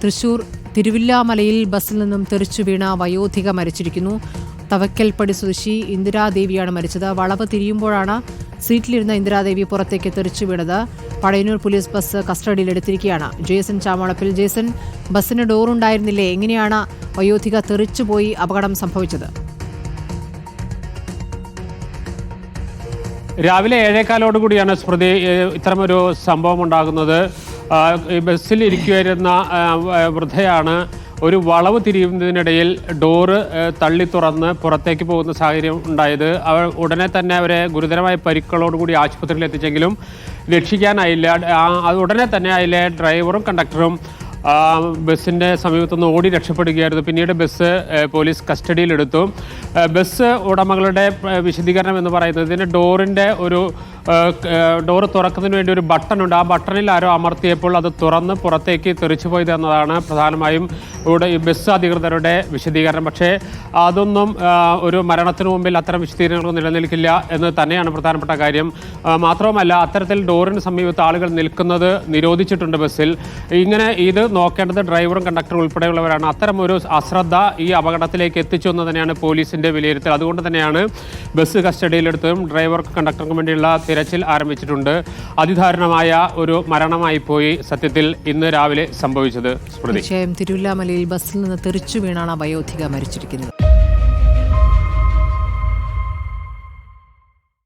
തൃശൂർ തിരുവില്ലാമലയിൽ ബസ്സിൽ നിന്നും തെറിച്ചു വീണ വയോധിക മരിച്ചിരിക്കുന്നു. തവക്കൽപ്പടി സ്വദേശി ഇന്ദിരാദേവിയാണ് മരിച്ചത്. വളവ് തിരിയുമ്പോഴാണ് സീറ്റിലിരുന്ന ഇന്ദിരാദേവി പുറത്തേക്ക് തെറിച്ചു വീണത്. പഴയന്നൂർ പോലീസ് ബസ് കസ്റ്റഡിയിലെടുത്തിരിക്കുകയാണ്. ജേസൺ ചാമളപ്പിൽ. ജേസൺ, ബസ്സിന് ഡോറുണ്ടായിരുന്നില്ലേ? എങ്ങനെയാണ് വയോധിക തെറിച്ചുപോയി അപകടം സംഭവിച്ചത്? രാവിലെ 7:15 സ്മൃതി ഇത്തരമൊരു സംഭവം ഉണ്ടാകുന്നത്. ബസ്സിൽ ഇരിക്കുവായിരുന്ന വൃദ്ധയാണ് ഒരു വളവ് തിരിയുന്നതിനിടയിൽ ഡോറ് തള്ളി തുറന്ന് പുറത്തേക്ക് പോകുന്ന സാഹചര്യം ഉണ്ടായത്. ഉടനെ തന്നെ അവരെ ഗുരുതരമായ പരിക്കുകളോടുകൂടി ആശുപത്രിയിൽ എത്തിച്ചെങ്കിലും രക്ഷിക്കാനായില്ല. ഉടനെ തന്നെ അതിലെ ഡ്രൈവറും കണ്ടക്ടറും ബസ്സിൻ്റെ സമീപത്തുനിന്ന് ഓടി രക്ഷപ്പെടുകയായിരുന്നു. പിന്നീട് ബസ് പോലീസ് കസ്റ്റഡിയിലെടുത്തു. ബസ് ഉടമകളുടെ വിശദീകരണം എന്ന് പറയുന്നത്, ഇതിൻ്റെ ഡോറ് തുറക്കുന്നതിന് വേണ്ടി ഒരു ബട്ടണുണ്ട്. ആ ബട്ടണിൽ ആരോ അമർത്തിയപ്പോൾ അത് തുറന്ന് പുറത്തേക്ക് തെറിച്ചു പോയത് എന്നതാണ് പ്രധാനമായും ഇവിടെ ഈ ബസ് അധികൃതരുടെ വിശദീകരണം. പക്ഷേ അതൊന്നും ഒരു മരണത്തിന് മുമ്പിൽ അത്തരം വിശദീകരണങ്ങളൊന്നും നിലനിൽക്കില്ല എന്ന് തന്നെയാണ് പ്രധാനപ്പെട്ട കാര്യം. മാത്രവുമല്ല, അത്തരത്തിൽ ഡോറിന് സമീപത്ത് ആളുകൾ നിൽക്കുന്നത് നിരോധിച്ചിട്ടുണ്ട് ബസ്സിൽ. ഇങ്ങനെ ഇത് നോക്കേണ്ടത് ഡ്രൈവറും കണ്ടക്ടറും ഉൾപ്പെടെയുള്ളവരാണ്. അത്തരം ഒരു അശ്രദ്ധ ഈ അപകടത്തിലേക്ക് എത്തിച്ചു എന്ന് തന്നെയാണ് പോലീസിന്റെ വിലയിരുത്തൽ. അതുകൊണ്ട് തന്നെയാണ് ബസ് കസ്റ്റഡിയിലെടുത്തതും ഡ്രൈവർക്കും കണ്ടക്ടർക്കും വേണ്ടിയുള്ള തിരച്ചിൽ ആരംഭിച്ചിട്ടുണ്ട്. അതിദാരുണമായ ഒരു മരണമായി പോയി സത്യത്തിൽ ഇന്ന് രാവിലെ സംഭവിച്ചത്. തീർച്ചയായും തിരുവില്ലാമലയിൽ ബസ്സിൽ നിന്ന് തെറിച്ചു വീണാണ് വയോധിക മരിച്ചിരിക്കുന്നത്.